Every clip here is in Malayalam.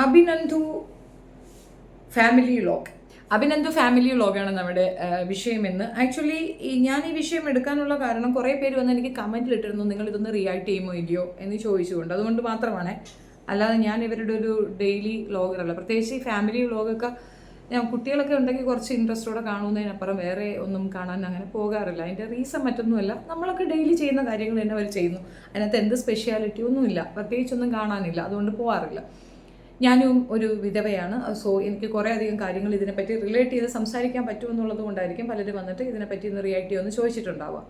Abhinandu family vlog. Abhinandu family വ്ലോഗാണ് നമ്മുടെ വിഷയമെന്ന്. ആക്ച്വലി ഞാൻ ഈ വിഷയം എടുക്കാനുള്ള കാരണം കുറേ പേര് വന്ന് എനിക്ക് കമൻറ്റിൽ ഇട്ടിരുന്നു, നിങ്ങൾ ഇതൊന്ന് റിയാക്ട് ചെയ്യുമോ ഇല്ലയോ എന്ന് ചോദിച്ചുകൊണ്ട്. അതുകൊണ്ട് മാത്രമാണ്, അല്ലാതെ ഞാൻ ഇവരുടെ ഒരു ഡെയിലി വ്ലോഗറല്ല. പ്രത്യേകിച്ച് ഈ ഫാമിലി വ്ലോഗൊക്കെ ഞാൻ കുട്ടികളൊക്കെ ഉണ്ടെങ്കിൽ കുറച്ച് ഇൻട്രസ്റ്റോടെ കാണുന്നതിനപ്പുറം വേറെ ഒന്നും കാണാൻ അങ്ങനെ പോകാറില്ല. അതിൻ്റെ റീസൺ മറ്റൊന്നുമല്ല, നമ്മളൊക്കെ ഡെയിലി ചെയ്യുന്ന കാര്യങ്ങൾ തന്നെ അവർ ചെയ്യുന്നു. അതിനകത്ത് എന്ത് സ്പെഷ്യാലിറ്റി ഒന്നുമില്ല, പ്രത്യേകിച്ചൊന്നും കാണാനില്ല, അതുകൊണ്ട് പോകാറില്ല. ഞാനും ഒരു വിധവയാണ്. സോ എനിക്ക് കുറേ അധികം കാര്യങ്ങൾ ഇതിനെപ്പറ്റി റിലേറ്റ് ചെയ്ത് സംസാരിക്കാൻ പറ്റുമെന്നുള്ളത് കൊണ്ടായിരിക്കും പലരും വന്നിട്ട് ഇതിനെപ്പറ്റി ഒന്ന് റിയാക്ട് ചെയ്യുമെന്ന് ചോദിച്ചിട്ടുണ്ടാവുക.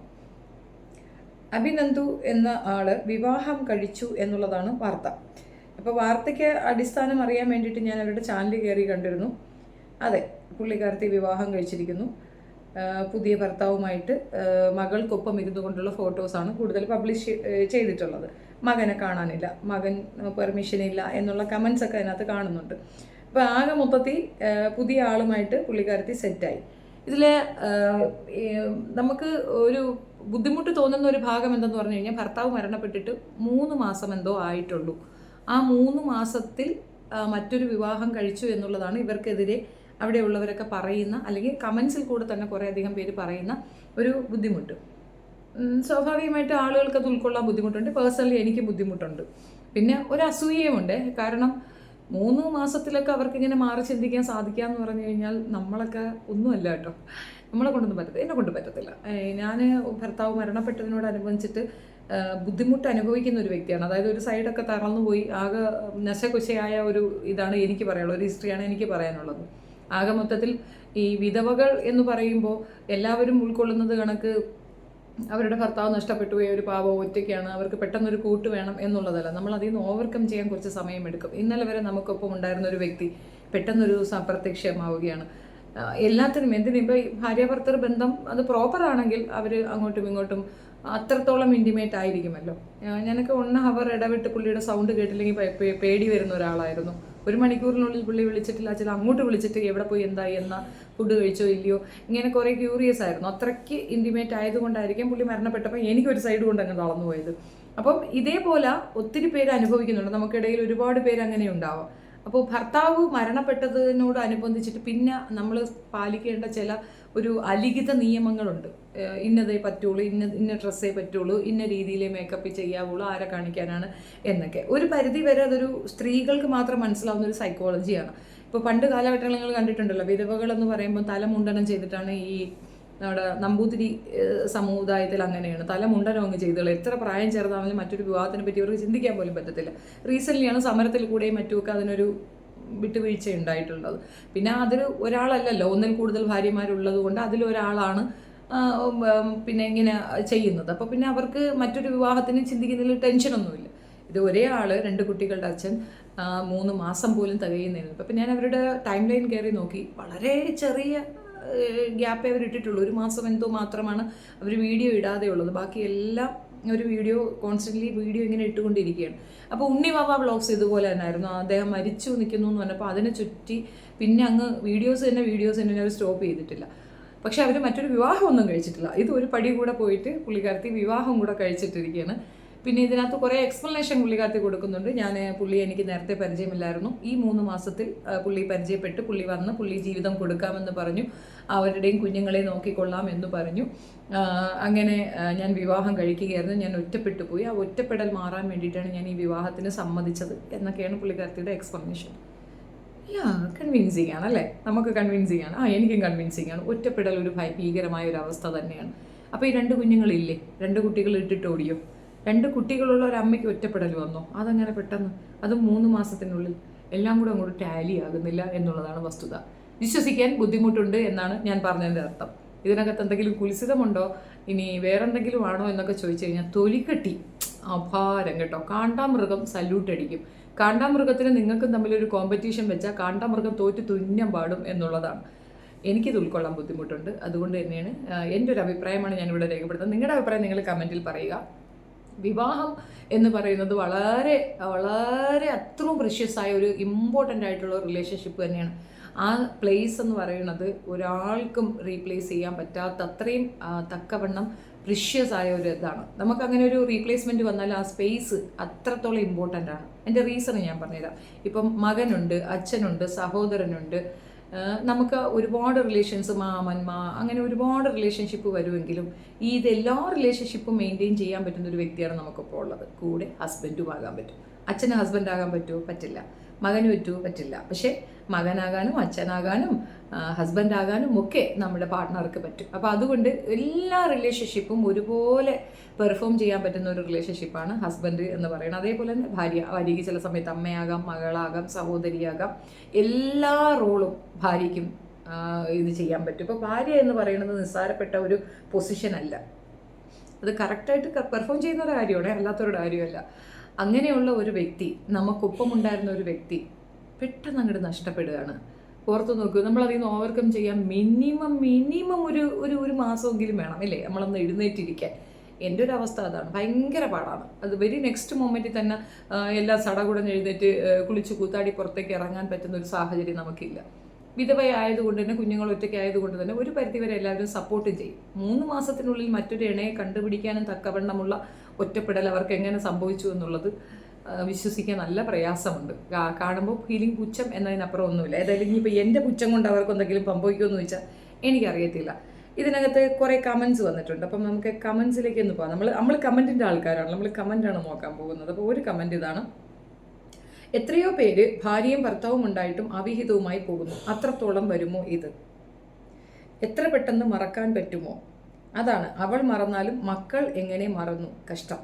അഭിനന്ദു എന്ന ആള് വിവാഹം കഴിച്ചു എന്നുള്ളതാണ് വാർത്ത. അപ്പോൾ വാർത്തയ്ക്ക് അടിസ്ഥാനം അറിയാൻ വേണ്ടിയിട്ട് ഞാൻ അവരുടെ ചാനൽ കയറി കണ്ടിരുന്നു. അതെ, പുള്ളിക്കാരത്തി വിവാഹം കഴിച്ചിരിക്കുന്നു. പുതിയ ഭർത്താവുമായിട്ട് മകൾക്കൊപ്പം ഇരുന്നു കൊണ്ടുള്ള ഫോട്ടോസാണ് കൂടുതൽ പബ്ലിഷ് ചെയ്തിട്ടുള്ളത്. മകനെ കാണാനില്ല, മകൻ പെർമിഷൻ ഇല്ല എന്നുള്ള കമൻസ് ഒക്കെ അതിനകത്ത് കാണുന്നുണ്ട്. അപ്പോൾ ആകെ മൊത്തത്തിൽ പുതിയ ആളുമായിട്ട് പുള്ളിക്കാരത്തി സെറ്റായി. ഇതിൽ നമുക്ക് ഒരു ബുദ്ധിമുട്ട് തോന്നുന്ന ഒരു ഭാഗം എന്തെന്ന് പറഞ്ഞു കഴിഞ്ഞാൽ, ഭർത്താവ് മരണപ്പെട്ടിട്ട് 3 മാസം എന്തോ ആയിട്ടുള്ളൂ. ആ 3 മാസത്തിൽ മറ്റൊരു വിവാഹം കഴിച്ചു എന്നുള്ളതാണ് ഇവർക്കെതിരെ അവിടെയുള്ളവരൊക്കെ പറയുന്ന, അല്ലെങ്കിൽ കമൻസിൽ കൂടെ തന്നെ കുറേ അധികം പേര് പറയുന്ന ഒരു ബുദ്ധിമുട്ട്. സ്വാഭാവികമായിട്ട് ആളുകൾക്ക് അത് ഉൾക്കൊള്ളാൻ ബുദ്ധിമുട്ടുണ്ട്. പേഴ്സണലി എനിക്ക് ബുദ്ധിമുട്ടുണ്ട്. പിന്നെ ഒരു അസൂയയുമുണ്ട്. കാരണം 3 മാസത്തിലൊക്കെ അവർക്കിങ്ങനെ മാറി ചിന്തിക്കാൻ സാധിക്കുക എന്ന് പറഞ്ഞു കഴിഞ്ഞാൽ നമ്മളൊക്കെ ഒന്നുമല്ല കേട്ടോ. നമ്മളെ കൊണ്ടൊന്നും പറ്റത്തില്ല, എന്നെ കൊണ്ട് പറ്റത്തില്ല. ഞാൻ ഭർത്താവ് മരണപ്പെട്ടതിനോടനുബന്ധിച്ചിട്ട് ബുദ്ധിമുട്ട് അനുഭവിക്കുന്ന ഒരു വ്യക്തിയാണ്. അതായത് ഒരു സൈഡൊക്കെ തളർന്നു പോയി ആകെ നശകുശയായ ഒരു ഇതാണ് എനിക്ക് പറയാനുള്ളത്, ഒരു ഹിസ്റ്ററിയാണ് എനിക്ക് പറയാനുള്ളത്. ആകെ മൊത്തത്തിൽ ഈ വിധവകൾ എന്ന് പറയുമ്പോൾ എല്ലാവരും ഉൾക്കൊള്ളുന്നത് കണക്ക് അവരുടെ ഭർത്താവ് നഷ്ടപ്പെട്ടു പോയ ഒരു പാവം ഒറ്റയ്ക്കാണ്, അവർക്ക് പെട്ടെന്നൊരു കൂട്ട് വേണം എന്നുള്ളതല്ല. നമ്മൾ അതിൽ നിന്ന് ഓവർകം ചെയ്യാൻ കുറച്ച് സമയമെടുക്കും. ഇന്നലെ വരെ നമുക്കൊപ്പം ഉണ്ടായിരുന്ന ഒരു വ്യക്തി പെട്ടെന്നൊരു അപ്രത്യക്ഷമാവുകയാണ്. എല്ലാത്തിനും എന്തിനും ഇപ്പോൾ ഭാര്യാഭർത്തൃ ബന്ധം അത് പ്രോപ്പറാണെങ്കിൽ അവർ അങ്ങോട്ടും ഇങ്ങോട്ടും അത്രത്തോളം ഇൻറ്റിമേറ്റ് ആയിരിക്കുമല്ലോ. ഞാനൊക്കെ 1 ഹവർ ഇടവിട്ട് പുള്ളിയുടെ സൗണ്ട് കേട്ടില്ലെങ്കിൽ പേടി വരുന്ന ഒരാളായിരുന്നു. 1 മണിക്കൂറിനുള്ളിൽ പുള്ളി വിളിച്ചിട്ടില്ല, ചില അങ്ങോട്ട് വിളിച്ചിട്ട് എവിടെ പോയി എന്തായി, എന്നാ ഫുഡ് കഴിച്ചോ ഇല്ലയോ, ഇങ്ങനെ കുറേ ക്യൂറിയസ് ആയിരുന്നു. അത്രയ്ക്ക് ഇൻറ്റിമേറ്റ് ആയതുകൊണ്ടായിരിക്കും പുള്ളി മരണപ്പെട്ടപ്പോൾ എനിക്കൊരു സൈഡ് കൊണ്ട് അങ്ങ് തളർന്നു പോയത്. അപ്പം ഇതേപോലെ ഒത്തിരി പേര് അനുഭവിക്കുന്നുണ്ട്, നമുക്കിടയിൽ ഒരുപാട് പേര് അങ്ങനെ ഉണ്ടാവാം. അപ്പോൾ ഭർത്താവ് മരണപ്പെട്ടതിനോട് അനുബന്ധിച്ചിട്ട് പിന്നെ നമ്മൾ പാലിക്കേണ്ട ചില ഒരു അലിഖിത നിയമങ്ങളുണ്ട്. ഇന്നതേ പറ്റുള്ളൂ, ഇന്ന ഡ്രസ്സേ പറ്റുള്ളൂ, ഇന്ന രീതിയിലേ മേക്കപ്പ് ചെയ്യാവുള്ളൂ, ആരെ കാണിക്കാനാണ് എന്നൊക്കെ. ഒരു പരിധി വരെ അതൊരു സ്ത്രീകൾക്ക് മാത്രം മനസ്സിലാവുന്ന ഒരു സൈക്കോളജിയാണ്. ഇപ്പോൾ പണ്ട് കാലഘട്ടങ്ങളിൽ നിങ്ങൾ കണ്ടിട്ടുണ്ടല്ലോ, വിധവകൾ എന്ന് പറയുമ്പോൾ തലമുണ്ടനം ചെയ്തിട്ടാണ് ഈ നമ്മുടെ നമ്പൂതിരി സമുദായത്തിൽ അങ്ങനെയാണ്. തലമുണ്ടനം അങ്ങ് ചെയ്തോളൂ. എത്ര പ്രായം ചെറുതാണെങ്കിലും മറ്റൊരു വിവാഹത്തിനെ പറ്റി അവർക്ക് ചിന്തിക്കാൻ പോലും പറ്റത്തില്ല. റീസെൻ്റ്ലിയാണ് സമരത്തിൽ കൂടെയും മറ്റുമൊക്കെ അതിനൊരു വിട്ടുവീഴ്ച ഉണ്ടായിട്ടുള്ളത്. പിന്നെ അതിൽ ഒരാളല്ലല്ലോ, 1ൽ കൂടുതൽ ഭാര്യമാരുള്ളത് കൊണ്ട് അതിലൊരാളാണ് പിന്നെ ഇങ്ങനെ ചെയ്യുന്നത്. അപ്പോൾ പിന്നെ അവർക്ക് മറ്റൊരു വിവാഹത്തിന് ചിന്തിക്കുന്നതിൽ ടെൻഷനൊന്നുമില്ല. ഇത് ഒരേ ആൾ, 2 കുട്ടികളുടെ അച്ഛൻ, 3 മാസം പോലും തികയുന്നില്ല. അപ്പം ഞാൻ അവരുടെ ടൈം ലൈൻ കയറി നോക്കി, വളരെ ചെറിയ ഗ്യാപ്പേ അവർ ഇട്ടിട്ടുള്ളൂ. 1 മാസം എന്തോ മാത്രമാണ് അവർ വീഡിയോ ഇടാതെ ഉള്ളത്. ബാക്കി എല്ലാം ഒരു വീഡിയോ കോൺസ്റ്റൻ്റ്ലി വീഡിയോ ഇങ്ങനെ ഇട്ടുകൊണ്ടിരിക്കുകയാണ്. അപ്പോൾ ഉണ്ണിവാവ വ്ളോഗ്സ് ഇതുപോലെ തന്നെയായിരുന്നു. അദ്ദേഹം മരിച്ചു നിൽക്കുന്നു എന്ന് പറഞ്ഞപ്പോൾ അതിനെ ചുറ്റി പിന്നെ അങ്ങ് വീഡിയോസ് തന്നെ അവർ സ്റ്റോപ്പ് ചെയ്തിട്ടില്ല. പക്ഷേ അവർ മറ്റൊരു വിവാഹമൊന്നും കഴിച്ചിട്ടില്ല. ഇത് ഒരു പടി കൂടെ പോയിട്ട് പുള്ളിക്കാരത്തി വിവാഹം കൂടെ കഴിച്ചിട്ടിരിക്കുകയാണ്. പിന്നെ ഇതിനകത്ത് കുറേ എക്സ്പ്ലനേഷൻ പുള്ളിക്കാരത്തി കൊടുക്കുന്നുണ്ട്. പുള്ളിയെ എനിക്ക് നേരത്തെ പരിചയമില്ലായിരുന്നു. ഈ 3 മാസത്തിൽ പുള്ളി പരിചയപ്പെട്ട് പുള്ളി വന്ന് പുള്ളി ജീവിതം കൊടുക്കാമെന്ന് പറഞ്ഞു, അവരുടെയും കുഞ്ഞുങ്ങളെ നോക്കിക്കൊള്ളാം എന്ന് പറഞ്ഞു. അങ്ങനെ ഞാൻ വിവാഹം കഴിക്കുകയായിരുന്നു, ഞാൻ ഒറ്റപ്പെട്ടു പോയി, ആ ഒറ്റപ്പെടൽ മാറാൻ വേണ്ടിയിട്ടാണ് ഞാൻ ഈ വിവാഹത്തിന് സമ്മതിച്ചത് എന്നൊക്കെയാണ് പുള്ളിക്കാരത്തിയുടെ എക്സ്പ്ലനേഷൻ. കൺവിൻസിങ് ആണ് അല്ലേ? നമുക്ക് കൺവിൻസിങ് ആണ്. എനിക്കും കൺവിൻസിങ് ആണ്. ഒറ്റപ്പെടൽ ഒരു ഭീകരമായ ഒരു അവസ്ഥ തന്നെയാണ്. അപ്പോൾ ഈ 2 കുഞ്ഞുങ്ങളില്ലേ, 2 കുട്ടികൾ ഇട്ടിട്ട് ഓടിയോ? 2 കുട്ടികളുള്ള ഒരു അമ്മയ്ക്ക് ഒറ്റപ്പെടൽ വന്നോ? അതങ്ങനെ പെട്ടെന്ന്, അതും 3 മാസത്തിനുള്ളിൽ എല്ലാം കൂടെ അങ്ങോട്ട് ടാലി ആകുന്നില്ല എന്നുള്ളതാണ് വസ്തുത. വിശ്വസിക്കാൻ ബുദ്ധിമുട്ടുണ്ട് എന്നാണ് ഞാൻ പറഞ്ഞതിൻ്റെ അർത്ഥം. ഇതിനകത്ത് എന്തെങ്കിലും കുൽസിതമുണ്ടോ, ഇനി വേറെന്തെങ്കിലും ആണോ എന്നൊക്കെ ചോദിച്ചു കഴിഞ്ഞാൽ തൊലിക്കട്ടി അപാരം കേട്ടോ. കാണ്ടാമൃഗം സല്യൂട്ട് അടിക്കും. കാണ്ടാമൃഗത്തിന് നിങ്ങൾക്കും തമ്മിലൊരു കോമ്പറ്റീഷൻ വെച്ചാൽ കാണ്ടാമൃഗം തോറ്റ് തുന്നം പാടും എന്നുള്ളതാണ്. എനിക്കിത് ഉൾക്കൊള്ളാൻ ബുദ്ധിമുട്ടുണ്ട്. അതുകൊണ്ട് തന്നെയാണ് എൻ്റെ ഒരു അഭിപ്രായമാണ് ഞാനിവിടെ രേഖപ്പെടുത്തുന്നത്. നിങ്ങളുടെ അഭിപ്രായം നിങ്ങൾ കമൻറ്റിൽ പറയുക. വിവാഹം എന്ന് പറയുന്നത് വളരെ വളരെ അത്രയും പ്രഷ്യസ് ആയ ഒരു ഇമ്പോർട്ടൻ്റ് ആയിട്ടുള്ള റിലേഷൻഷിപ്പ് തന്നെയാണ്. ആ പ്ലേസ് എന്ന് പറയുന്നത് ഒരാൾക്കും റീപ്ലേസ് ചെയ്യാൻ പറ്റാത്ത അത്രയും തക്കവണ്ണം പ്രിഷ്യസ് ആയ ഒരു ഇതാണ്. നമുക്ക് അങ്ങനെ ഒരു റീപ്ലേസ്മെൻറ്റ് വന്നാൽ ആ സ്പേസ് അത്രത്തോളം ഇമ്പോർട്ടൻ്റ് ആണ്. എൻ്റെ റീസൺ ഞാൻ പറഞ്ഞുതരാം. ഇപ്പം മകനുണ്ട്, അച്ഛനുണ്ട്, സഹോദരനുണ്ട്, നമുക്ക് ഒരുപാട് റിലേഷൻസ്, അങ്ങനെ ഒരുപാട് റിലേഷൻഷിപ്പ് വരുമെങ്കിലും ഇതെല്ലാ റിലേഷൻഷിപ്പും മെയിൻറ്റെയിൻ ചെയ്യാൻ പറ്റുന്ന ഒരു വ്യക്തിയാണ് നമുക്കിപ്പോൾ ഉള്ളത്. കൂടെ ഹസ്ബൻഡും ആകാൻ പറ്റും. അച്ഛന് ഹസ്ബൻഡ് ആകാൻ പറ്റുമോ? പറ്റില്ല. മകന് പറ്റുമോ? പറ്റില്ല. പക്ഷേ മകനാകാനും അച്ഛനാകാനും ഹസ്ബൻഡ് ആകാനും ഒക്കെ നമ്മുടെ പാർട്ട്ണർക്ക് പറ്റും. അപ്പോൾ അതുകൊണ്ട് എല്ലാ റിലേഷൻഷിപ്പും ഒരുപോലെ പെർഫോം ചെയ്യാൻ പറ്റുന്ന ഒരു റിലേഷൻഷിപ്പാണ് ഹസ്ബൻഡ് എന്ന് പറയുന്നത്. അതേപോലെ തന്നെ ഭാര്യയ്ക്ക് ചില സമയത്ത് അമ്മയാകാം, മകളാകാം, സഹോദരിയാകാം. എല്ലാ റോളും ഭാര്യയ്ക്കും ഇത് ചെയ്യാൻ പറ്റും. ഇപ്പോൾ ഭാര്യ എന്ന് പറയുന്നത് നിസ്സാരപ്പെട്ട ഒരു പൊസിഷൻ അല്ല. അത് കറക്റ്റായിട്ട് പെർഫോം ചെയ്യുന്ന ഒരു കാര്യമാണ്, അല്ലാത്തൊരു കാര്യമല്ല. അങ്ങനെയുള്ള ഒരു വ്യക്തി, നമുക്കൊപ്പമുണ്ടായിരുന്ന ഒരു വ്യക്തി പെട്ടെന്ന് അങ്ങോട്ട് നഷ്ടപ്പെടുകയാണ്. പുറത്ത് നോക്കൂ, നമ്മളതിൽ നിന്ന് ഓവർകം ചെയ്യാൻ മിനിമം ഒരു മാസമെങ്കിലും വേണം അല്ലേ, നമ്മളൊന്ന് എഴുന്നേറ്റിരിക്കാൻ. എൻ്റെ ഒരു അവസ്ഥ അതാണ്, ഭയങ്കര പാടാണ്. അത് വെരി നെക്സ്റ്റ് മൊമെൻറ്റിൽ തന്നെ എല്ലാം സടകുടഞ്ഞ് എഴുന്നേറ്റ് കുളിച്ച് കൂത്താടി പുറത്തേക്ക് ഇറങ്ങാൻ പറ്റുന്ന ഒരു സാഹചര്യം നമുക്കില്ല. വിധവയായതുകൊണ്ട് തന്നെ, കുഞ്ഞുങ്ങൾ ഒറ്റയ്ക്കായതുകൊണ്ട് തന്നെ ഒരു പരിധിവരെ എല്ലാവരും സപ്പോർട്ടും ചെയ്യും. 3 മാസത്തിനുള്ളിൽ മറ്റൊരു ഇണയെ കണ്ടുപിടിക്കാനും തക്കവണ്ണമുള്ള ഒറ്റപ്പെടൽ അവർക്ക് എങ്ങനെ സംഭവിച്ചു എന്നുള്ളത് വിശ്വസിക്കാൻ നല്ല പ്രയാസമുണ്ട്. കാണുമ്പോൾ ഫീലിംഗ് പുച്ഛം എന്നതിനപ്പുറം ഒന്നുമില്ല. ഏതായാലും ഇനിയിപ്പോൾ എൻ്റെ പുച്ഛം കൊണ്ട് അവർക്ക് എന്തെങ്കിലും സംഭവിക്കുമെന്ന് ചോദിച്ചാൽ എനിക്കറിയത്തില്ല. ഇതിനകത്ത് കുറേ കമൻസ് വന്നിട്ടുണ്ട്. അപ്പം നമുക്ക് കമൻസിലേക്ക് ഒന്ന് പോകാം. നമ്മൾ കമൻറ്റിൻ്റെ ആൾക്കാരാണ്, നമ്മൾ കമൻറ്റാണ് നോക്കാൻ പോകുന്നത്. അപ്പോൾ ഒരു കമൻറ്റ് ഇതാണ്: എത്രയോ പേര് ഭാര്യയും ഭർത്താവും ഉണ്ടായിട്ടും അവിഹിതവുമായി പോകുന്നു. അത്രത്തോളം വരുമോ ഇത്? എത്ര പെട്ടെന്ന് മറക്കാൻ പറ്റുമോ? അതാണ്, അവൾ മറന്നാലും മക്കൾ എങ്ങനെ മറന്നു? കഷ്ടം.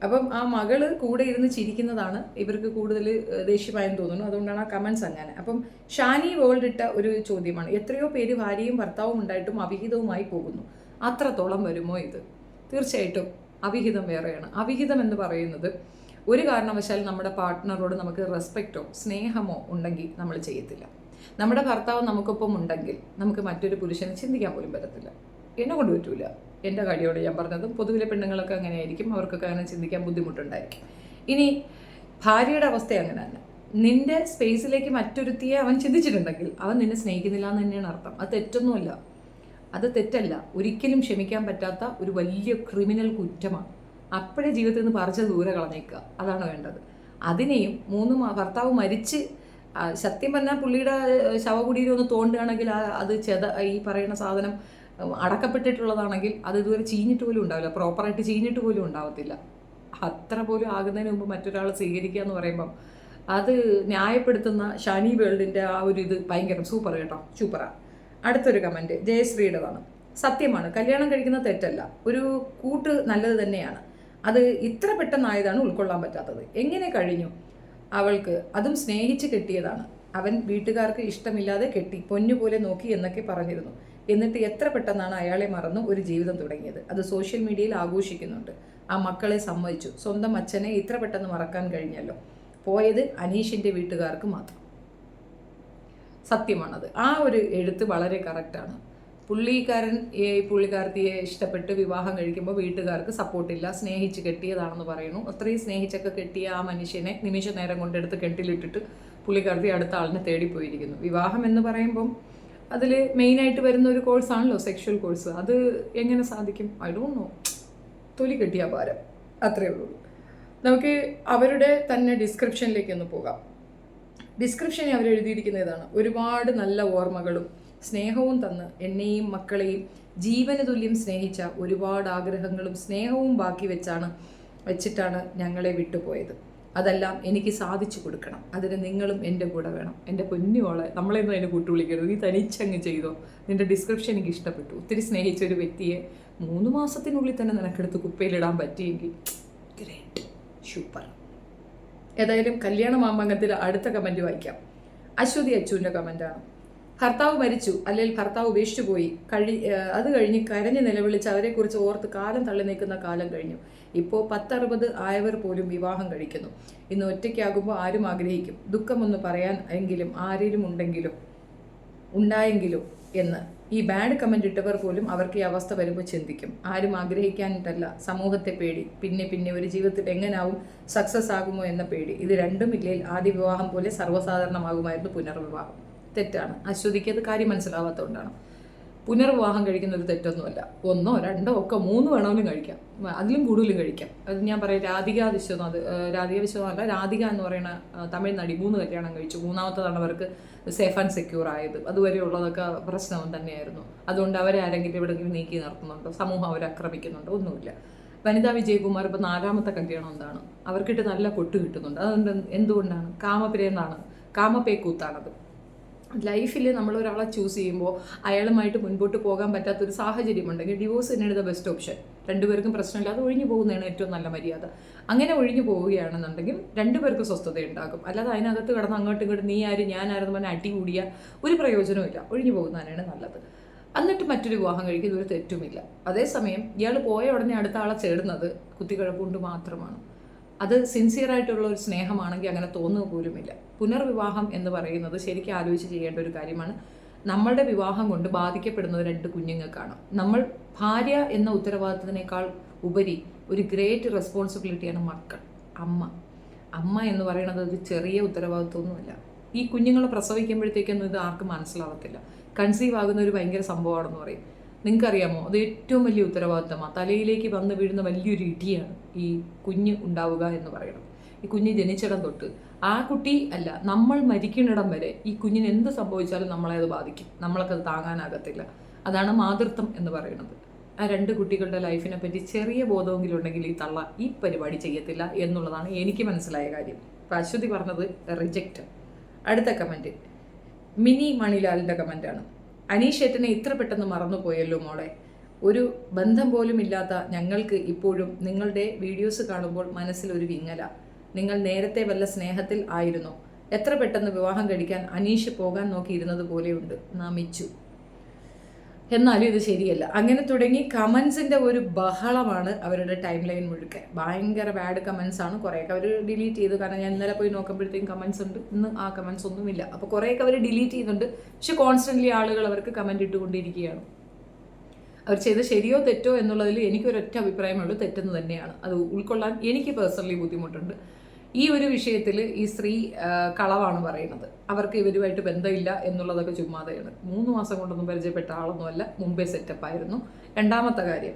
അപ്പം ആ മകള് കൂടെ ഇരുന്ന് ചിരിക്കുന്നതാണ് ഇവർക്ക് കൂടുതൽ ദേഷ്യമായെന്ന് തോന്നുന്നു. അതുകൊണ്ടാണ് ആ കമൻസ് അങ്ങനെ. അപ്പം ഷാനി വേൾഡ് ഇട്ട ഒരു ചോദ്യമാണ്: എത്രയോ പേര് ഭാര്യയും ഭർത്താവും ഉണ്ടായിട്ടും അവിഹിതവുമായി പോകുന്നു. അത്രത്തോളം വരുമോ ഇത്? തീർച്ചയായിട്ടും അവിഹിതം വേറെയാണ്. അവിഹിതം എന്ന് പറയുന്നത് ഒരു കാരണവശാൽ നമ്മുടെ പാർട്ട്ണറോട് നമുക്ക് റെസ്പെക്റ്റോ സ്നേഹമോ ഉണ്ടെങ്കിൽ നമ്മൾ ചെയ്യത്തില്ല. നമ്മുടെ ഭർത്താവ് നമുക്കൊപ്പം ഉണ്ടെങ്കിൽ നമുക്ക് മറ്റൊരു പുരുഷനെ ചിന്തിക്കാൻ പോലും പറ്റത്തില്ല. എന്നെ കൊണ്ട് പറ്റൂല. എൻ്റെ കാര്യമാണ് ഞാൻ പറഞ്ഞതും. പൊതുവിലെ പെണ്ണുങ്ങളൊക്കെ അങ്ങനെയായിരിക്കും, അവർക്കൊക്കെ അങ്ങനെ ചിന്തിക്കാൻ ബുദ്ധിമുട്ടുണ്ടായിരിക്കും. ഇനി ഭാര്യയുടെ അവസ്ഥ അങ്ങനെ തന്നെ. നിന്റെ സ്പേസിലേക്ക് മറ്റൊരുത്തിയെ അവൻ ചിന്തിച്ചിട്ടുണ്ടെങ്കിൽ അവൻ നിന്നെ സ്നേഹിക്കുന്നില്ല എന്ന് തന്നെയാണ് അർത്ഥം. അത് തെറ്റൊന്നുമല്ല, അത് തെറ്റല്ല. ഒരിക്കലും ക്ഷമിക്കാൻ പറ്റാത്ത ഒരു വലിയ ക്രിമിനൽ കുറ്റമാണ്. അപ്പോഴേ ജീവിതത്തിൽ നിന്ന് പറിച്ച് ദൂരെ കളഞ്ഞേക്കുക, അതാണ് വേണ്ടത്. അതിനെയും ഭർത്താവ് മരിച്ച് സത്യം പറഞ്ഞാൽ പുള്ളിയുടെ ശവകുടീരം ഒന്ന് തോണ്ടുകയാണെങ്കിൽ അത് ഈ പറയുന്ന സാധനം അടക്കപ്പെട്ടിട്ടുള്ളതാണെങ്കിൽ അത് ഇതുവരെ ചീഞ്ഞിട്ട് പോലും ഉണ്ടാവില്ല, പ്രോപ്പറായിട്ട് ചീഞ്ഞിട്ട് പോലും ഉണ്ടാവത്തില്ല. അത്ര പോലും ആകുന്നതിന് മുമ്പ് മറ്റൊരാൾ സ്വീകരിക്കുക എന്ന് പറയുമ്പം അത് ന്യായപ്പെടുത്തുന്ന ഷാനി വേൾഡിൻ്റെ ആ ഒരു ഇത് ഭയങ്കര സൂപ്പർ കേട്ടോ, സൂപ്പറാണ്. അടുത്തൊരു കമൻറ്റ് ജയശ്രീയുടേതാണ്: സത്യമാണ്, കല്യാണം കഴിക്കുന്നത് തെറ്റല്ല, ഒരു കൂട്ട് നല്ലത് തന്നെയാണ്. അത് ഇത്ര പെട്ടെന്നായതാണ് ഉൾക്കൊള്ളാൻ പറ്റാത്തത്. എങ്ങനെ കഴിഞ്ഞു അവൾക്ക്? അതും സ്നേഹിച്ച് കെട്ടിയതാണ്. അവൻ വീട്ടുകാർക്ക് ഇഷ്ടമില്ലാതെ കെട്ടി, പൊന്നുപോലെ നോക്കി എന്നൊക്കെ പറഞ്ഞിരുന്നു. എന്നിട്ട് എത്ര പെട്ടെന്നാണ് അയാളെ മറന്നു ഒരു ജീവിതം തുടങ്ങിയത്. അത് സോഷ്യൽ മീഡിയയിൽ ആഘോഷിക്കുന്നുണ്ട്. ആ മക്കളെ സമ്മതിച്ചു. സ്വന്തം അച്ഛനെ ഇത്ര പെട്ടെന്ന് മറക്കാൻ കഴിഞ്ഞല്ലോ. പോയത് അനീഷിൻ്റെ വീട്ടുകാർക്ക് മാത്രം. സത്യമാണത്. ആ ഒരു എഴുത്ത് വളരെ കറക്റ്റാണ്. പുള്ളിക്കാരത്തിയെ ഇഷ്ടപ്പെട്ട് വിവാഹം കഴിക്കുമ്പോൾ വീട്ടുകാർക്ക് സപ്പോർട്ടില്ല, സ്നേഹിച്ച് കെട്ടിയതാണെന്ന് പറയുന്നു. അത്രയും സ്നേഹിച്ചൊക്കെ കെട്ടിയ ആ മനുഷ്യനെ നിമിഷ നേരം കൊണ്ടെടുത്ത് കെട്ടിലിട്ടിട്ട് പുള്ളിക്കാരത്തി അടുത്ത ആളിനെ തേടിപ്പോയിരിക്കുന്നു. വിവാഹം എന്ന് പറയുമ്പം അതിൽ മെയിനായിട്ട് വരുന്ന ഒരു കോഴ്സാണല്ലോ സെക്ഷൽ കോഴ്സ്. അത് എങ്ങനെ സാധിക്കും? I don't know. തൊലി കെട്ടിയ ഭാരം, അത്രയേ ഉള്ളൂ. നമുക്ക് അവരുടെ തന്നെ ഡിസ്ക്രിപ്ഷനിലേക്ക് ഒന്ന് പോകാം. ഡിസ്ക്രിപ്ഷനിൽ അവരെഴുതിയിരിക്കുന്ന ഇതാണ്: ഒരുപാട് നല്ല ഓർമ്മകളും സ്നേഹവും തന്ന് എന്നെയും മക്കളെയും ജീവന തുല്യം സ്നേഹിച്ച ഒരുപാട് ആഗ്രഹങ്ങളും സ്നേഹവും ബാക്കി വെച്ചിട്ടാണ് ഞങ്ങളെ വിട്ടുപോയത്. അതെല്ലാം എനിക്ക് സാധിച്ചു കൊടുക്കണം. അതിന് നിങ്ങളും എൻ്റെ കൂടെ വേണം. എൻ്റെ പൊന്നുമോളെ, നമ്മളെയൊന്നും അതിനെ കൂട്ടുവിളിക്കരുത്. നീ തനിച്ചങ്ങ് ചെയ്തോ. നിൻ്റെ ഡിസ്ക്രിപ്ഷൻ എനിക്ക് ഇഷ്ടപ്പെട്ടു. ഒത്തിരി സ്നേഹിച്ച ഒരു വ്യക്തിയെ 3 മാസത്തിനുള്ളിൽ തന്നെ നിനക്കെടുത്ത് കുപ്പയിലിടാൻ പറ്റിയെങ്കിൽ ഗ്രേറ്റ്, സൂപ്പർ. ഏതായാലും കല്യാണ മാമംഗത്തിൽ അടുത്ത കമൻറ്റ് വായിക്കാം. അശ്വതി അച്ചുവിൻ്റെ കമൻറ്റാണ്: ഭർത്താവ് മരിച്ചു, അല്ലെങ്കിൽ ഭർത്താവ് ഉപേക്ഷിച്ചു പോയി, അത് കഴിഞ്ഞ് കരഞ്ഞ് നിലവിളിച്ച് അവരെക്കുറിച്ച് ഓർത്ത് കാലം തള്ളി നീക്കുന്ന കാലം കഴിഞ്ഞു. ഇപ്പോൾ 10-60 ആയവർ പോലും വിവാഹം കഴിക്കുന്നു. ഇന്ന് ഒറ്റയ്ക്കാകുമ്പോൾ ആരും ആഗ്രഹിക്കും ദുഃഖമൊന്ന് പറയാൻ എങ്കിലും ആരെങ്കിലും ഉണ്ടായെങ്കിലും എന്ന്. ഈ ബാഡ് കമൻ്റ് ഇട്ടവർ പോലും അവർക്ക് ഈ അവസ്ഥ വരുമ്പോൾ ചിന്തിക്കും. ആരും ആഗ്രഹിക്കാനിട്ടല്ല, സമൂഹത്തെ പേടി, പിന്നെ ഒരു ജീവിതത്തിൽ എങ്ങനാവും, സക്സസ് ആകുമോ എന്ന പേടി. ഇത് രണ്ടും ഇല്ലെങ്കിൽ ആദ്യ വിവാഹം പോലെ സർവ്വസാധാരണമാകുമായിരുന്നു പുനർവിവാഹം. തെറ്റാണ്. അശ്വതിക്ക് അത് കാര്യം മനസ്സിലാവാത്തതുകൊണ്ടാണ്. പുനർവിവാഹം കഴിക്കുന്ന ഒരു തെറ്റൊന്നുമല്ല. 1, 2 ഒക്കെ 3 വേണമെങ്കിലും കഴിക്കാം, അതിലും കൂടുതലും കഴിക്കാം. അത് ഞാൻ പറയാം, രാധിക വിശ്വനാഥ് അല്ല, രാധിക എന്ന് പറയുന്ന തമിഴ് നടി 3 കല്യാണം കഴിച്ചു. 3ാമത്തതാണ് അവർക്ക് സേഫ് ആൻഡ് സെക്യൂർ ആയത്. അതുവരെയുള്ളതൊക്കെ പ്രശ്നം തന്നെയായിരുന്നു. അതുകൊണ്ട് അവരെ ആരെങ്കിലും എവിടെയെങ്കിലും നീക്കി നിർത്തുന്നുണ്ടോ, സമൂഹം അവരെ ആക്രമിക്കുന്നുണ്ടോ, ഒന്നുമില്ല. വനിതാ വിജയകുമാർ ഇപ്പോൾ 4ാമത്തെ കല്യാണം എന്താണ്, അവർക്കിട്ട് നല്ല കൊട്ട് കിട്ടുന്നുണ്ട്. അതുകൊണ്ട് എന്തുകൊണ്ടാണ്? കാമപ്പേക്കൂത്താണത്. ലൈഫിൽ നമ്മൾ ഒരാളെ ചൂസ് ചെയ്യുമ്പോൾ അയാളുമായിട്ട് മുൻപോട്ട് പോകാൻ പറ്റാത്തൊരു സാഹചര്യം ഉണ്ടെങ്കിൽ ഡിവോഴ്സ് തന്നെയാണ് ദ ബെസ്റ്റ് ഓപ്ഷൻ. രണ്ടുപേർക്കും പ്രശ്നമില്ലാതെ ഒഴിഞ്ഞു പോകുന്നതാണ് ഏറ്റവും നല്ല മര്യാദ. അങ്ങനെ ഒഴിഞ്ഞു പോവുകയാണെന്നുണ്ടെങ്കിൽ രണ്ടുപേർക്ക് സ്വസ്ഥത ഉണ്ടാകും. അല്ലാതെ അതിനകത്ത് കിടന്ന് അങ്ങോട്ടും ഇങ്ങോട്ടും നീ ആര് ഞാൻ ആരെന്ന് പറഞ്ഞാൽ അടി കൂടിയ ഒരു പ്രയോജനമില്ല. ഒഴിഞ്ഞു പോകുന്നതാണ് നല്ലത്. എന്നിട്ട് മറ്റൊരു വിവാഹം കഴിക്കുന്ന ഒരു തെറ്റുമില്ല. അതേസമയം ഇയാൾ പോയ ഉടനെ അടുത്ത ആളെ ചേടുന്നത് കുത്തിക്കഴപ്പുകൊണ്ട് മാത്രമാണ്. അത് സിൻസിയറായിട്ടുള്ള ഒരു സ്നേഹമാണെങ്കിൽ അങ്ങനെ തോന്നുക പോലുമില്ല. പുനർവിവാഹം എന്ന് പറയുന്നത് ശരിക്കും ആലോചിച്ച് ചെയ്യേണ്ട ഒരു കാര്യമാണ്. നമ്മളുടെ വിവാഹം കൊണ്ട് ബാധിക്കപ്പെടുന്നത് 2 കുഞ്ഞുങ്ങൾക്കാണ്. നമ്മൾ ഭാര്യ എന്ന ഉത്തരവാദിത്തത്തിനേക്കാൾ ഉപരി ഒരു ഗ്രേറ്റ് റെസ്പോൺസിബിലിറ്റിയാണ് മക്കൾ. അമ്മ എന്ന് പറയുന്നത് ഒരു ചെറിയ ഉത്തരവാദിത്വമൊന്നുമില്ല. ഈ കുഞ്ഞുങ്ങളെ പ്രസവിക്കുമ്പോഴത്തേക്കൊന്നും ഇത് ആർക്കും മനസ്സിലാവത്തില്ല. കൺസീവ് ആകുന്ന ഒരു ഭയങ്കര സംഭവമാണെന്ന് പറയും. നിങ്ങൾക്കറിയാമോ, അത് ഏറ്റവും വലിയ ഉത്തരവാദിത്തമാണ്. തലയിലേക്ക് വന്ന് വീഴുന്ന വലിയൊരു ഇടിയാണ് ഈ കുഞ്ഞ് ഉണ്ടാവുക എന്ന് പറയുന്നത്. ഈ കുഞ്ഞ് ജനിച്ചിടം തൊട്ട് ആ കുട്ടി അല്ല, നമ്മൾ മരിക്കുന്നിടം വരെ ഈ കുഞ്ഞിന് എന്ത് സംഭവിച്ചാലും നമ്മളെ അത് ബാധിക്കും. നമ്മളൊക്കെ താങ്ങാനാകത്തില്ല. അതാണ് മാതൃത്വം എന്ന് പറയുന്നത്. ആ 2 കുട്ടികളുടെ ലൈഫിനെ പറ്റി ചെറിയ ബോധമെങ്കിലും ഉണ്ടെങ്കിൽ ഈ തള്ള ഈ പരിപാടി ചെയ്യത്തില്ല എന്നുള്ളതാണ് എനിക്ക് മനസ്സിലായ കാര്യം. അപ്പം അശ്വതി പറഞ്ഞത് റിജക്റ്റ്. അടുത്ത കമൻറ്റ് മിനി മണിലാലിൻ്റെ കമൻറ്റാണ്. അനീഷ് ഏട്ടനെ ഇത്ര പെട്ടെന്ന് മറന്നുപോയല്ലോ മോളെ. ഒരു ബന്ധം പോലും ഇല്ലാത്ത ഞങ്ങൾക്ക് ഇപ്പോഴും നിങ്ങളുടെ വീഡിയോസ് കാണുമ്പോൾ മനസ്സിലൊരു വിങ്ങല. നിങ്ങൾ നേരത്തെ വല്ല സ്നേഹത്തിൽ ആയിരുന്നോ? എത്ര പെട്ടെന്ന് വിവാഹം കഴിക്കാൻ അനീഷ് പോകാൻ നോക്കിയിരുന്നത് പോലെയുണ്ട്. നമിച്ചു. എന്നാലും ഇത് ശരിയല്ല. അങ്ങനെ തുടങ്ങി കമൻസിൻ്റെ ഒരു ബഹളമാണ് അവരുടെ ടൈം ലൈൻ മുഴുക്കെ. ഭയങ്കര ബാഡ് കമൻസ് ആണ്. കുറേയൊക്കെ അവർ ഡിലീറ്റ് ചെയ്തു. കാരണം ഞാൻ ഇന്നലെ പോയി നോക്കുമ്പോഴത്തേക്കും കമൻസ് ഉണ്ട്, ഇന്ന് ആ കമൻസ് ഒന്നുമില്ല. അപ്പോൾ കുറേയൊക്കെ അവർ ഡിലീറ്റ് ചെയ്യുന്നുണ്ട്. പക്ഷെ കോൺസ്റ്റൻ്റ്ലി ആളുകൾ അവർക്ക് കമൻറ്റ് ഇട്ടുകൊണ്ടിരിക്കുകയാണ്. അവർ ചെയ്ത് ശരിയോ തെറ്റോ എന്നുള്ളതിൽ എനിക്കൊരൊറ്റ അഭിപ്രായമുള്ളൂ, തെറ്റെന്ന് തന്നെയാണ്. അത് ഉൾക്കൊള്ളാൻ എനിക്ക് പേഴ്സണലി ബുദ്ധിമുട്ടുണ്ട്. ഈ ഒരു വിഷയത്തിൽ ഈ സ്ത്രീ കളവാണ് പറയുന്നത്. അവർക്ക് ഇവരുമായിട്ട് ബന്ധമില്ല എന്നുള്ളതൊക്കെ ചുമ്മാതെയാണ്. 3 മാസം കൊണ്ടൊന്നും പരിചയപ്പെട്ട ആളൊന്നുമല്ല, മുമ്പേ സെറ്റപ്പായിരുന്നു. 2ാമത്തെ കാര്യം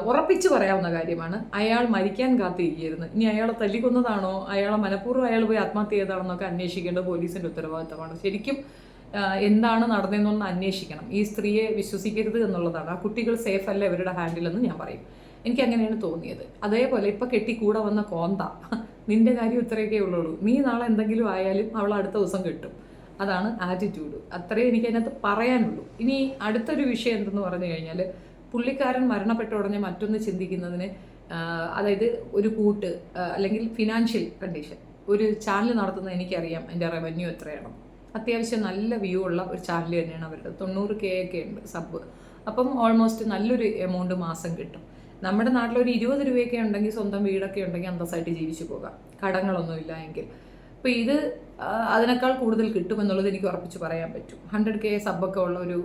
ഉറപ്പിച്ച് പറയാവുന്ന കാര്യമാണ്, അയാൾ മരിക്കാൻ കാത്തിരിക്കുകയായിരുന്നു. ഇനി അയാളെ തല്ലിക്കൊന്നതാണോ, അയാളെ മനഃപൂർവ്വം അയാൾ പോയി ആത്മഹത്യ ചെയ്തതാണെന്നൊക്കെ അന്വേഷിക്കേണ്ടത് പോലീസിൻ്റെ ഉത്തരവാദിത്തമാണ്. ശരിക്കും എന്താണ് നടന്നതെന്നൊന്ന് അന്വേഷിക്കണം. ഈ സ്ത്രീയെ വിശ്വസിക്കരുത് എന്നുള്ളതാണ്. ആ കുട്ടികൾ സേഫ് അല്ല ഇവരുടെ ഹാൻഡിലെന്ന് ഞാൻ പറയും. എനിക്ക് അങ്ങനെയാണ് തോന്നിയത്. അതേപോലെ ഇപ്പം കെട്ടി കൂടെ വന്ന കോന്ത, നിന്റെ കാര്യം ഇത്രയൊക്കെ ഉള്ളൂ. നീ നാളെ എന്തെങ്കിലും ആയാലും അവൾ അടുത്ത ദിവസം കിട്ടും. അതാണ് ആറ്റിറ്റ്യൂഡ്. അത്രയും എനിക്ക് അതിനകത്ത് പറയാനുള്ളൂ. ഇനി അടുത്തൊരു വിഷയം എന്തെന്ന് പറഞ്ഞു കഴിഞ്ഞാൽ, പുള്ളിക്കാരൻ മരണപ്പെട്ട ഉടനെ മറ്റൊന്ന് ചിന്തിക്കുന്നതിന്, അതായത് ഒരു കൂട്ട് അല്ലെങ്കിൽ ഫിനാൻഷ്യൽ കണ്ടീഷൻ. ഒരു ചാനൽ നടത്തുന്നത് എനിക്കറിയാം എൻ്റെ റവന്യൂ എത്രയാണ്. അത്യാവശ്യം നല്ല വ്യൂ ഉള്ള ഒരു ചാനൽ തന്നെയാണ് അവരുടെ. 90K ഒക്കെ ഉണ്ട് സബ്. അപ്പം ഓൾമോസ്റ്റ് നല്ലൊരു എമൗണ്ട് മാസം കിട്ടും. നമ്മുടെ നാട്ടിലൊരു 20 രൂപയൊക്കെ ഉണ്ടെങ്കിൽ, സ്വന്തം വീടൊക്കെ ഉണ്ടെങ്കിൽ അന്തസ്സായിട്ട് ജീവിച്ചു പോകാം, കടങ്ങളൊന്നുമില്ല എങ്കിൽ. അപ്പോൾ ഇത് അതിനേക്കാൾ കൂടുതൽ കിട്ടുമെന്നുള്ളത് എനിക്ക് ഉറപ്പിച്ച് പറയാൻ പറ്റും. 100K സബ്ബൊക്കെ ഉള്ള ഒരു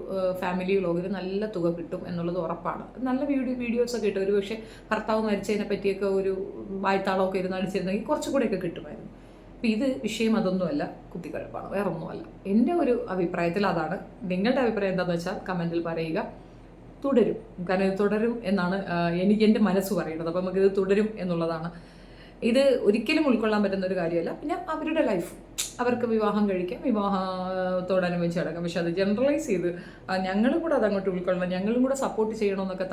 ഫാമിലി വ്ളോഗിന് നല്ല തുക കിട്ടും എന്നുള്ളത് ഉറപ്പാണ്. നല്ല വീഡിയോസൊക്കെ കിട്ടും. ഒരു പക്ഷേ ഭർത്താവ് മരിച്ചതിനെ പറ്റിയൊക്കെ ഒരു വായ്ത്താളമൊക്കെ ഇരുന്ന് അടിച്ചിരുന്നെങ്കിൽ കുറച്ചുകൂടെയൊക്കെ കിട്ടുമായിരുന്നു. അപ്പോൾ ഇത് വിഷയം അതൊന്നുമല്ല, കുത്തിക്കഴപ്പാണ്, വേറെ ഒന്നുമല്ല. എൻ്റെ ഒരു അഭിപ്രായത്തിൽ അതാണ്. നിങ്ങളുടെ അഭിപ്രായം എന്താണെന്ന് വെച്ചാൽ കമൻറ്റിൽ പറയുക. തുടരും, കാരണം ഇത് തുടരും എന്നാണ് എൻ്റെ മനസ്സ് പറയുന്നത്. അപ്പം നമുക്കിത് തുടരും എന്നുള്ളതാണ്. ഇത് ഒരിക്കലും ഉൾക്കൊള്ളാൻ പറ്റുന്ന ഒരു കാര്യമല്ല. പിന്നെ അവരുടെ ലൈഫ്, അവർക്ക് വിവാഹം കഴിക്കാം, വിവാഹത്തോടനുബന്ധിച്ച് കിടക്കാം. പക്ഷെ അത് ജനറലൈസ് ചെയ്ത് ഞങ്ങളും കൂടെ അതങ്ങോട്ട് ഉൾക്കൊള്ളണം, ഞങ്ങളും കൂടെ സപ്പോർട്ട് ചെയ്യണമെന്നൊക്കെ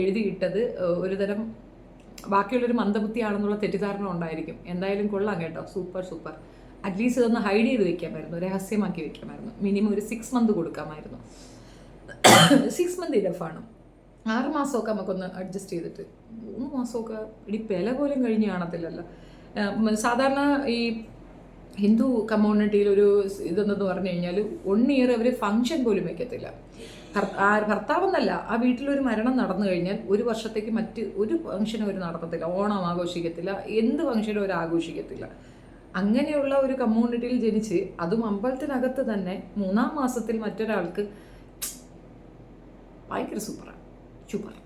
എഴുതിയിട്ടത് ഒരുതരം ബാക്കിയുള്ളൊരു മന്ദബുദ്ധിയാണെന്നുള്ള തെറ്റിദ്ധാരണ ഉണ്ടായിരിക്കും. എന്തായാലും കൊള്ളാം കേട്ടോ, സൂപ്പർ. അറ്റ്ലീസ്റ്റ് ഇതൊന്ന് ഹൈഡ് ചെയ്ത് വെക്കാമായിരുന്നു, രഹസ്യമാക്കി വെക്കാമായിരുന്നു. മിനിമം ഒരു 6 മന്ത് കൊടുക്കാമായിരുന്നു. 6 മന്ത് ഇനഫാണ്. 6 മാസമൊക്കെ നമുക്കൊന്ന് അഡ്ജസ്റ്റ് ചെയ്തിട്ട് 3 മാസമൊക്കെ ഇടി വില പോലും കഴിഞ്ഞ് കാണത്തില്ലല്ലോ. സാധാരണ ഈ ഹിന്ദു കമ്മ്യൂണിറ്റിയിൽ ഒരു ഇതെന്തെന്ന് പറഞ്ഞു കഴിഞ്ഞാൽ 1 ഇയർ അവർ ഫങ്ഷൻ പോലും വയ്ക്കത്തില്ല. ഭർത്താവെന്നല്ല, ആ വീട്ടിലൊരു മരണം നടന്നു കഴിഞ്ഞാൽ 1 വർഷത്തേക്ക് മറ്റ് ഒരു ഫംഗ്ഷനും അവർ നടത്തത്തില്ല. ഓണം ആഘോഷിക്കത്തില്ല, എന്ത് ഫംഗ്ഷനും അവർ ആഘോഷിക്കത്തില്ല. അങ്ങനെയുള്ള ഒരു കമ്മ്യൂണിറ്റിയിൽ ജനിച്ച്, അതും അമ്പലത്തിനകത്ത് തന്നെ 3-ാം മാസത്തിൽ മറ്റൊരാൾക്ക് ഭയങ്കര സൂപ്പറാണ്.